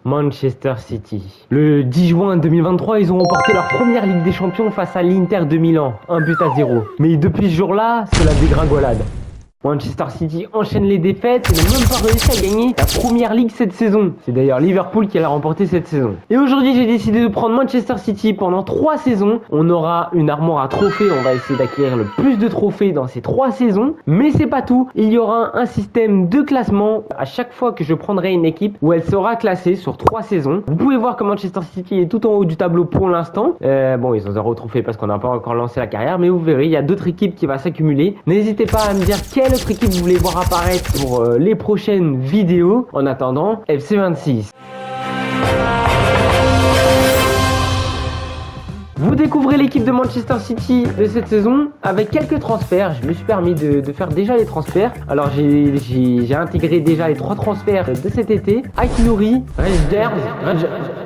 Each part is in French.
Manchester City. Le 10 juin 2023, ils ont remporté leur première Ligue des Champions face à l'Inter de Milan, 1-0. Mais depuis ce jour-là, c'est la dégringolade. Manchester City enchaîne les défaites et n'a même pas réussi à gagner la première ligue cette saison. C'est d'ailleurs Liverpool qui l'a remporté cette saison. Et aujourd'hui, j'ai décidé de prendre Manchester City pendant 3 saisons. On aura une armoire à trophées, on va essayer d'acquérir le plus de trophées dans ces 3 saisons. Mais c'est pas tout, il y aura un système de classement à chaque fois que je prendrai une équipe où elle sera classée sur 3 saisons. Vous pouvez voir que Manchester City est tout en haut du tableau pour l'instant. Bon, ils ont 0 trophée parce qu'on n'a pas encore lancé la carrière, mais vous verrez, il y a d'autres équipes qui vont s'accumuler. N'hésitez pas à me dire quelle autre équipe vous voulez voir apparaître pour les prochaines vidéos. En attendant, FC26. Vous découvrez l'équipe de Manchester City de cette saison avec quelques transferts. Je me suis permis de faire déjà les transferts. Alors j'ai intégré déjà les 3 transferts de cet été. Aït-Nouri,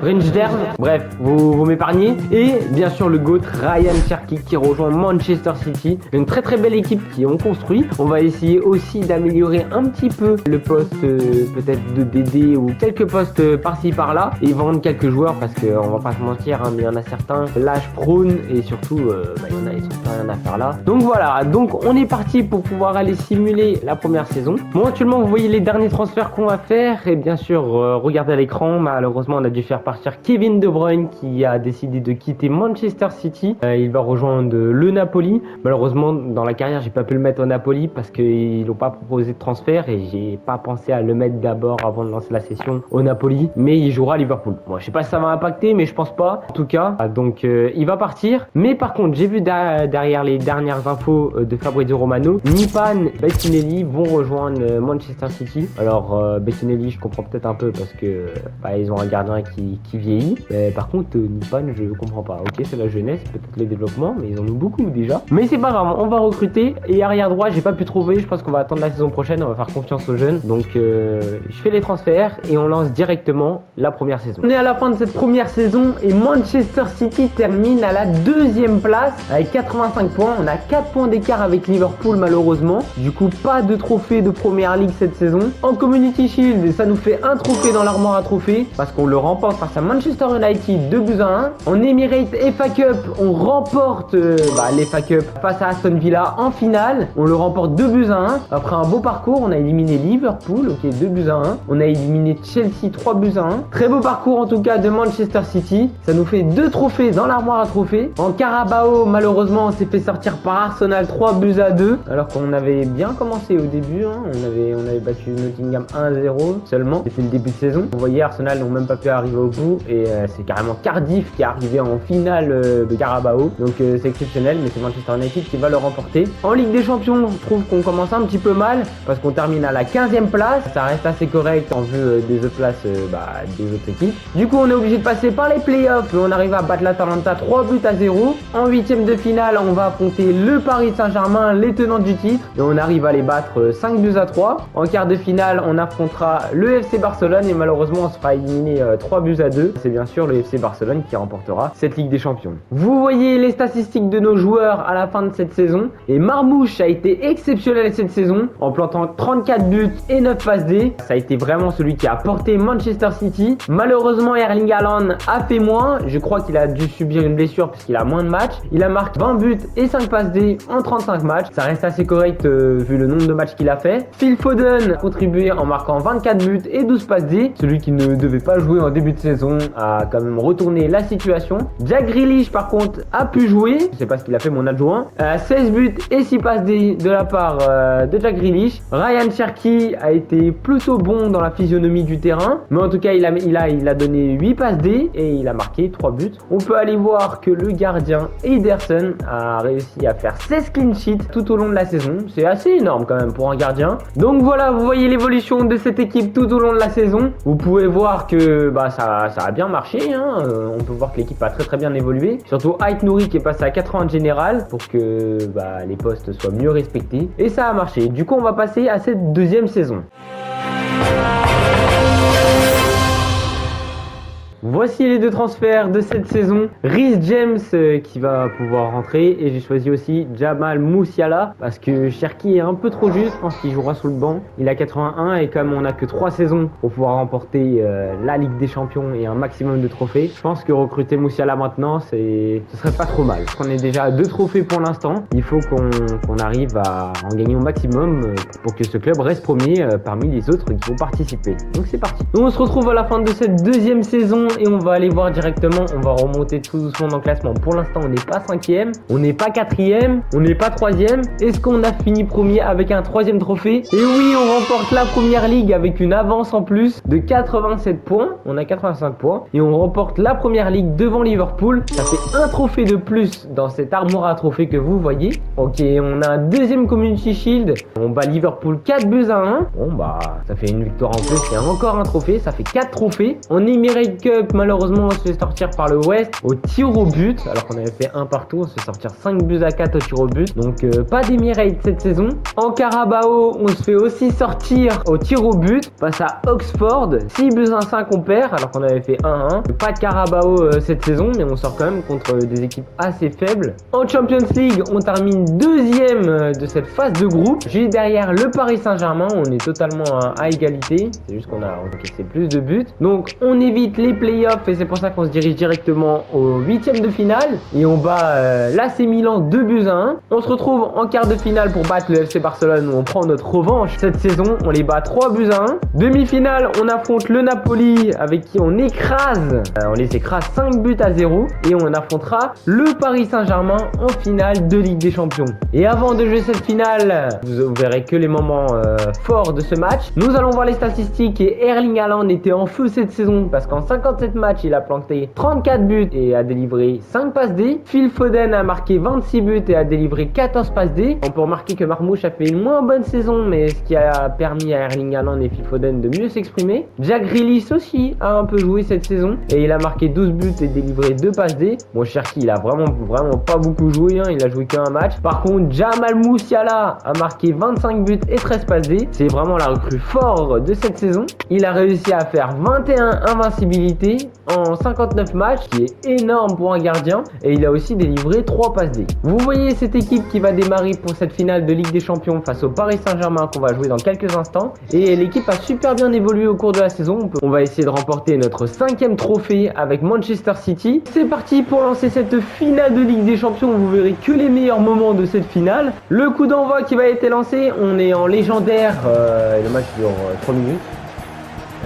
Rangers, bref, vous m'épargnez. Et bien sûr le GOAT Ryan Cherki qui rejoint Manchester City. Une très très belle équipe qui ont construit. On va essayer aussi d'améliorer un petit peu le poste peut-être de DD ou quelques postes par-ci par-là. Et vendre quelques joueurs parce qu'on va pas se mentir, hein, mais il y en a certains lâchent prône et surtout il y en a ils sont pas rien à faire là. Donc voilà, donc on est parti pour pouvoir aller simuler la première saison. Bon, actuellement vous voyez les derniers transferts qu'on va faire et bien sûr regardez à l'écran, malheureusement on a dû faire partir Kevin De Bruyne qui a décidé de quitter Manchester City. Il va rejoindre le Napoli. Malheureusement dans la carrière j'ai pas pu le mettre au Napoli parce qu'ils n'ont pas proposé de transfert et j'ai pas pensé à le mettre d'abord avant de lancer la session au Napoli, mais il jouera à Liverpool. Bon, je sais pas si ça va impacter mais je pense pas en tout cas. Donc il va partir, mais par contre j'ai vu derrière les dernières infos de Fabrizio Romano, Nipan, Bettinelli vont rejoindre Manchester City. Alors Bettinelli je comprends peut-être un peu parce que ils ont un gardien qui vieillit, mais par contre Nipan je comprends pas. Ok, c'est la jeunesse, peut-être les développements, mais ils en ont beaucoup déjà, mais c'est pas grave, on va recruter. Et arrière droit j'ai pas pu trouver, je pense qu'on va attendre la saison prochaine, on va faire confiance aux jeunes. Donc je fais les transferts et on lance directement la première saison. On est à la fin de cette première saison et Manchester City termine à la 2e place avec 85 points. On a 4 points d'écart avec Liverpool malheureusement. Du coup pas de trophée de première ligue cette saison. En Community Shield ça nous fait un trophée dans l'armoire à trophées parce qu'on le remporte face à Manchester United 2-1. En Emirates FA Cup on remporte l'FA Cup face à Aston Villa en finale. On le remporte 2-1. Après un beau parcours on a éliminé Liverpool, ok, 2-1. On a éliminé Chelsea 3-1. Très beau parcours en tout cas de Manchester City. Ça nous fait 2 trophées dans l'armoire à trophées. En Carabao malheureusement on s'est fait sortir par Arsenal 3-2 alors qu'on avait bien commencé au début, hein. on avait battu Nottingham 1-0 seulement, c'était le début de saison. Vous voyez Arsenal n'ont même pas pu arriver au bout et c'est carrément Cardiff qui est arrivé en finale de Carabao, donc c'est exceptionnel, mais c'est Manchester United qui va le remporter. En Ligue des Champions je trouve qu'on commence un petit peu mal parce qu'on termine à la 15e place, ça reste assez correct en vue des autres places des autres équipes. Du coup on est obligé de passer par les playoffs et on arrive à battre l'Atalanta 3-0. En 8e de finale, on va affronter le Paris Saint-Germain, les tenants du titre, et on arrive à les battre 5-3. En quart de finale, on affrontera le FC Barcelone et malheureusement, on sera éliminé 3-2. C'est bien sûr le FC Barcelone qui remportera cette Ligue des Champions. Vous voyez les statistiques de nos joueurs à la fin de cette saison. Et Marmouche a été exceptionnel cette saison en plantant 34 buts et 9 passes D. Ça a été vraiment celui qui a porté Manchester City. Malheureusement, Erling Haaland a fait moins. Je crois qu'il a dû subir une blessure puisqu'il a moins de matchs. Il a marqué 20 buts et 5 passes D en 35 matchs. Ça reste assez correct vu le nombre de matchs qu'il a fait. Phil Foden a contribué en marquant 24 buts et 12 passes D. Celui qui ne devait pas jouer en début de saison a quand même retourné la situation. Jack Grealish par contre a pu jouer. Je sais pas ce qu'il a fait mon adjoint. 16 buts et 6 passes D de la part de Jack Grealish. Ryan Cherki a été plutôt bon dans la physionomie du terrain. Mais en tout cas il a donné 8 passes D et il a marqué 3 buts. On peut aller voir que le gardien Ederson a réussi à faire 16 clean sheets tout au long de la saison. C'est assez énorme quand même pour un gardien. Donc voilà, vous voyez l'évolution de cette équipe tout au long de la saison. Vous pouvez voir que ça a bien marché, hein. On peut voir que l'équipe a très très bien évolué. Surtout Aït-Nouri qui est passé à 80 général pour que les postes soient mieux respectés. Et ça a marché. Du coup on va passer à cette 2e saison. Voici les deux transferts de cette saison. Reece James qui va pouvoir rentrer et j'ai choisi aussi Jamal Musiala parce que Cherki est un peu trop juste. Je pense qu'il jouera sous le banc. Il a 81 et comme on n'a que 3 saisons pour pouvoir remporter la Ligue des Champions et un maximum de trophées, je pense que recruter Musiala maintenant, ce serait pas trop mal. On est déjà à 2 trophées pour l'instant. Il faut qu'on arrive à en gagner au maximum pour que ce club reste premier parmi les autres qui vont participer. Donc c'est parti. Donc on se retrouve à la fin de cette deuxième saison et on va aller voir directement. On va remonter tout doucement dans le classement. Pour l'instant, on n'est pas 5e, on n'est pas 4e, on n'est pas 3e. Est-ce qu'on a fini premier avec un 3e trophée? Et oui, on remporte la première ligue avec une avance en plus de 87 points. On a 85 points et on remporte la première ligue devant Liverpool. Ça fait un trophée de plus dans cette armoire à trophées que vous voyez. Ok, on a un deuxième Community Shield. On bat Liverpool 4-1. Bon bah, ça fait une victoire en plus et encore un trophée. Ça fait 4 trophées. En Emirates Cup, malheureusement, on se fait sortir par le West au tir au but. Alors qu'on avait fait un partout, on se fait sortir 5-4 au tir au but. Donc pas d'Emirates cette saison. En Carabao, on se fait aussi sortir au tir au but face à Oxford. 6-5 on perd alors qu'on avait fait 1-1. Pas de Carabao cette saison, mais on sort quand même contre des équipes assez faibles. En Champions League, on termine deuxième de cette phase de groupe. Juste derrière le Paris Saint-Germain, on est totalement à égalité. C'est juste qu'on a encaissé plus de buts. Donc on évite les playoffs et c'est pour ça qu'on se dirige directement au 8e de finale. Et on bat l'AC Milan 2-1. On se retrouve en quart de finale pour battre le FC Barcelone où on prend notre revanche. Cette saison, on les bat 3-1. Demi-finale, on affronte le Napoli avec qui on écrase. On les écrase 5-0. Et on affrontera le Paris Saint-Germain en finale de Ligue des Champions. Et avant de jouer cette finale, vous verrez que les moments forts de ce match. Nous allons voir les statistiques et Erling Haaland était en feu cette saison parce qu'en 57 matchs, il a planté 34 buts et a délivré 5 passes D. Phil Foden a marqué 26 buts et a délivré 14 passes D. On peut remarquer que Marmouche a fait une moins bonne saison, mais ce qui a permis à Erling Haaland et Phil Foden de mieux s'exprimer. Jack Grealish aussi a un peu joué cette saison et il a marqué 12 buts et délivré 2 passes D. Bon, Cherki, il a vraiment pas beaucoup joué, hein. Il a joué qu'un match. Par contre, Jamal Musiala a marqué 25 buts et 13 passes D. C'est vraiment la recrue fort de cette saison. Il a réussi à faire 21 invincibilités en 59 matchs, qui est énorme pour un gardien. Et il a aussi délivré 3 passes D. Vous voyez cette équipe qui va démarrer pour cette finale de Ligue des Champions face au Paris Saint-Germain qu'on va jouer dans quelques instants. Et l'équipe a super bien évolué au cours de la saison. On va essayer de remporter notre 5e trophée avec Manchester City. C'est parti pour lancer cette finale de Ligue des Champions. Vous verrez que les meilleurs moments de cette finale. Le coup d'envoi qui va être lancé. On est en légendaire. Le match dure 3 minutes.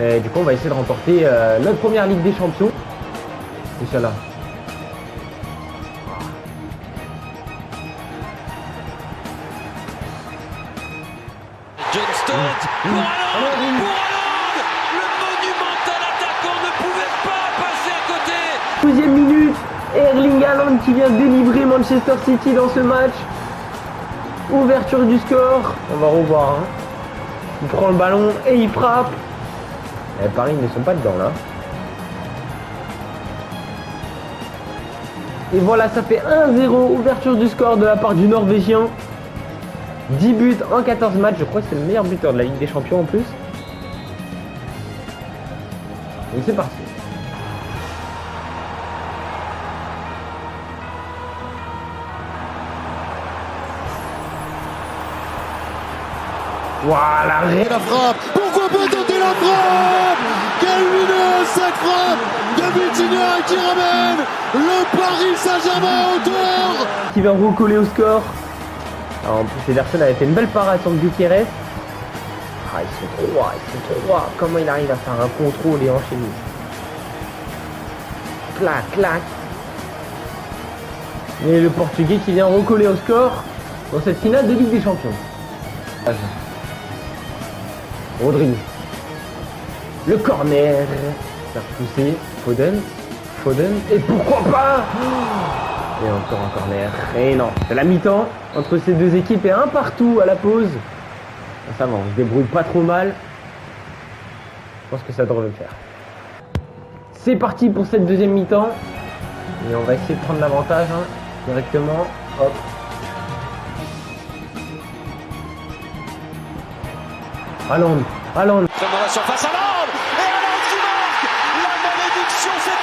Et du coup, on va essayer de remporter notre première Ligue des Champions. Inch'Allah. John Stones pour Haaland, le monumental attaquant ne pouvait pas passer à côté. 12e minute, Erling Haaland qui vient délivrer Manchester City dans ce match. Ouverture du score, on va revoir. Hein. Il prend le ballon et il frappe. Et Paris ils ne sont pas dedans là. Et voilà, ça fait 1-0, ouverture du score de la part du Norvégien. 10 buts en 14 matchs, je crois que c'est le meilleur buteur de la Ligue des Champions en plus. Et c'est parti. Voilà, la frappe. Pourquoi pas tenter la frappe? Quelle lumineuse cette frappe de Vitinha qui ramène le Paris Saint-Germain au tour. Qui va recoller au score. Alors, en plus, Ederson avait fait une belle parade sur Gutiérrez. Ah, ils sont trois. Comment il arrive à faire un contrôle et enchaîner? Clac. Et le Portugais qui vient recoller au score dans cette finale de Ligue des Champions. Rodri. Le corner. Faire pousser. Foden. Et pourquoi pas? Et encore un corner. Et non, c'est la mi-temps entre ces deux équipes et un partout à la pause. Ça va, on se débrouille pas trop mal. Je pense que ça devrait le faire. C'est parti pour cette deuxième mi-temps. Et on va essayer de prendre l'avantage hein, directement. Hop. Haaland. Dans la surface, Haaland. Et Haaland qui marque. La malédiction s'est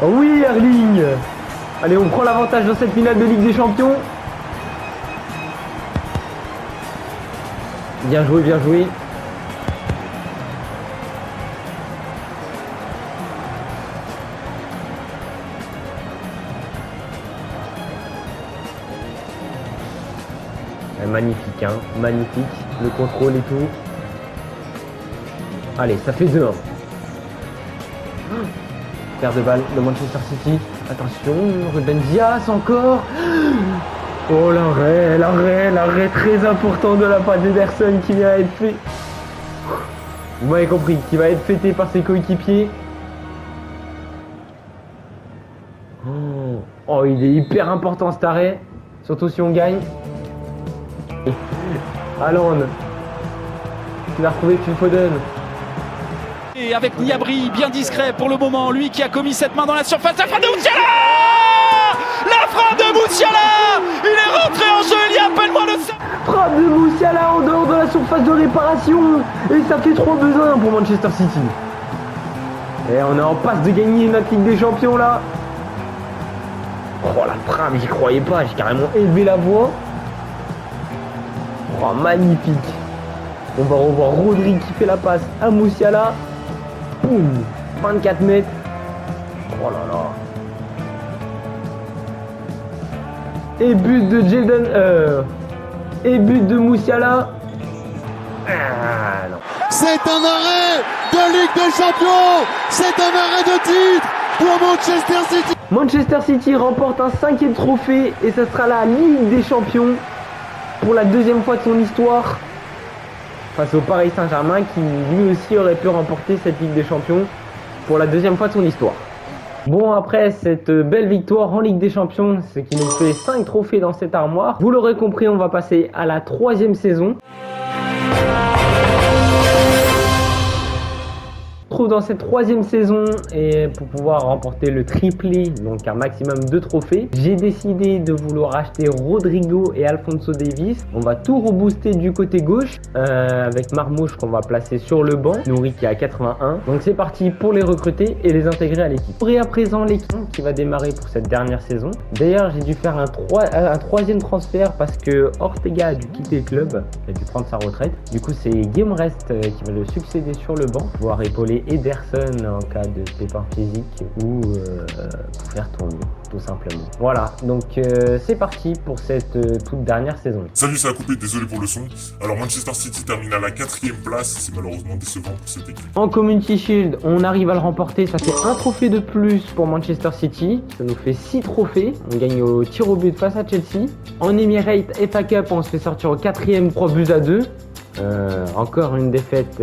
Oh oui, Erling. Allez, on prend l'avantage dans cette finale de Ligue des Champions. Bien joué, bien joué. Magnifique, hein, magnifique, le contrôle et tout. Allez, ça fait 2-1. Perte de balle de Manchester City. Attention, Ruben Dias encore. Oh, l'arrêt très important de la part d'Ederson qui vient être fait. Vous m'avez compris, qui va être fêté par ses coéquipiers. Oh, il est hyper important cet arrêt, surtout si on gagne. Haaland qui va retrouver Phil Foden. Et avec Gnabry, bien discret pour le moment, lui qui a commis cette main dans la surface, la frappe de Musiala. La frappe de Musiala. Il est rentré en jeu il y a à peine moins de 5. Frappe de Musiala en dehors de la surface de réparation. Et ça fait 3-2-1 pour Manchester City. Et on est en passe de gagner notre Ligue des Champions là. Oh la frappe, j'y croyais pas, j'ai carrément élevé la voix. Oh, magnifique. On va revoir Rodri qui fait la passe à Musiala. Boum, 24 mètres. Oh là là. Et but de Jadon. Et but de Musiala. Ah non. C'est un arrêt de Ligue des Champions. C'est un arrêt de titre pour Manchester City. Manchester City remporte un 5e trophée et ce sera la Ligue des Champions pour la 2e fois de son histoire face au Paris Saint-Germain qui lui aussi aurait pu remporter cette Ligue des Champions pour la 2e fois de son histoire. Bon, après cette belle victoire en Ligue des Champions, ce qui nous fait 5 trophées dans cette armoire, vous l'aurez compris, on va passer à la 3e saison. Dans cette 3e saison et pour pouvoir remporter le triplé, donc un maximum de trophées, j'ai décidé de vouloir acheter Rodrigo et Alphonso Davies. On va tout rebooster du côté gauche avec Marmouche qu'on va placer sur le banc, Nouri qui est à 81. Donc c'est parti pour les recruter et les intégrer à l'équipe. Et à présent l'équipe qui va démarrer pour cette dernière saison. D'ailleurs j'ai dû faire un 3e transfert parce que Ortega a dû quitter le club, il a dû prendre sa retraite. Du coup c'est Guillaume Rest qui va le succéder sur le banc, pouvoir épauler Ederson en cas de pépin physique ou pour faire tourner tout simplement. Voilà, donc c'est parti pour cette toute dernière saison. Salut, ça a coupé, désolé pour le son. Alors Manchester City termine à la 4e place, c'est malheureusement décevant pour cette équipe. En Community Shield, on arrive à le remporter, ça fait un trophée de plus pour Manchester City, ça nous fait 6 trophées, on gagne au tir au but face à Chelsea. En Emirates FA Cup, on se fait sortir au 4e 3-2. Encore une défaite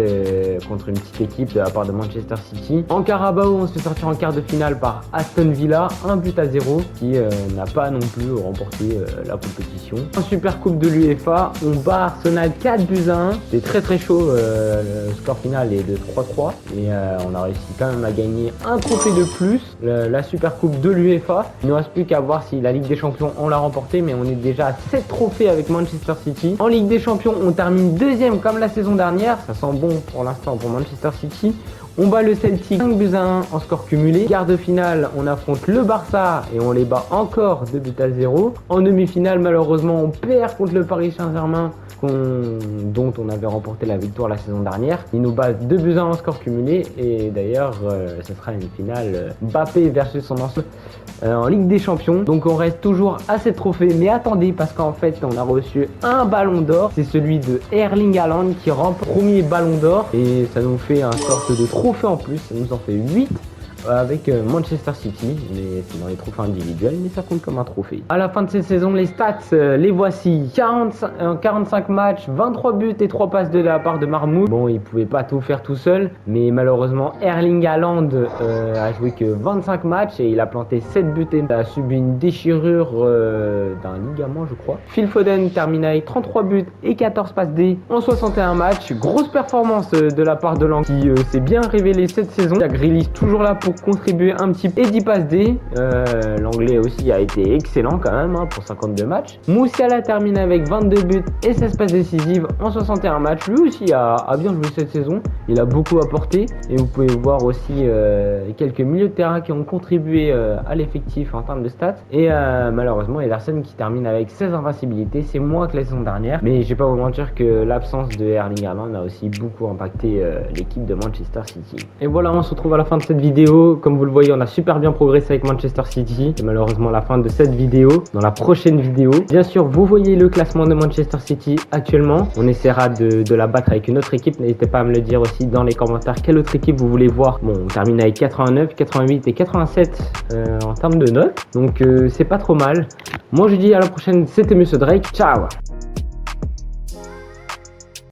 contre une petite équipe de la part de Manchester City. En Carabao, on se fait sortir en quart de finale par Aston Villa, 1-0 qui n'a pas non plus remporté la compétition. En Super Coupe de l'UEFA, on bat Arsenal 4-1. C'est très chaud, le score final est de 3-3 et on a réussi quand même à gagner un trophée de plus, la Super Coupe de l'UEFA. Il ne reste plus qu'à voir si la Ligue des Champions on l'a remporté, mais on est déjà à 7 trophées avec Manchester City. En Ligue des Champions, on termine 2e comme la saison dernière, ça sent bon pour l'instant pour Manchester City. On bat le Celtic 5-1 en score cumulé. Quart de finale, on affronte le Barça et on les bat encore 2-0. En demi-finale, malheureusement, on perd contre le Paris Saint-Germain dont on avait remporté la victoire la saison dernière. Il nous bat 2-1 en score cumulé et d'ailleurs, ce sera une finale Mbappé versus son ancien en Ligue des Champions. Donc on reste toujours à 7 trophées, mais attendez parce qu'en fait, on a reçu un ballon d'or. C'est celui de Erling Haaland qui remporte le premier ballon d'or et ça nous fait un sorte de trophée en plus, ça nous en fait 8 avec Manchester City, mais c'est dans les trophées individuels, mais ça compte comme un trophée. À la fin de cette saison, les stats, les voici. 45 matchs, 23 buts et 3 passes de la part de Marmouche. Bon, il pouvait pas tout faire tout seul, mais malheureusement, Erling Haaland a joué que 25 matchs et il a planté 7 buts et a subi une déchirure d'un ligament, je crois. Phil Foden termine avec 33 buts et 14 passes D en 61 matchs. Grosse performance de la part de l'Anglais qui s'est bien révélé cette saison. Il y a Grealish toujours là pour contribué un petit peu. Eddie Pasdé, l'anglais aussi a été excellent quand même pour 52 matchs. Musiala termine avec 22 buts et 16 passes décisives en 61 matchs. Lui aussi a bien joué cette saison, il a beaucoup apporté et vous pouvez voir aussi quelques milieux de terrain qui ont contribué à l'effectif en termes de stats. Et malheureusement Ederson qui termine avec 16 invincibilités, c'est moins que la saison dernière, mais je vais pas vous mentir que l'absence de Erling Haaland a aussi beaucoup impacté l'équipe de Manchester City. Et voilà, on se retrouve à la fin de cette vidéo. Comme vous le voyez, on a super bien progressé avec Manchester City. Et malheureusement la fin de cette vidéo. Dans la prochaine vidéo, bien sûr vous voyez le classement de Manchester City actuellement. On essaiera de la battre avec une autre équipe. N'hésitez pas à me le dire aussi dans les commentaires quelle autre équipe vous voulez voir. Bon, on termine avec 89, 88 et 87 en termes de notes, donc c'est pas trop mal. Moi je dis à la prochaine, c'était Monsieur Drake, ciao.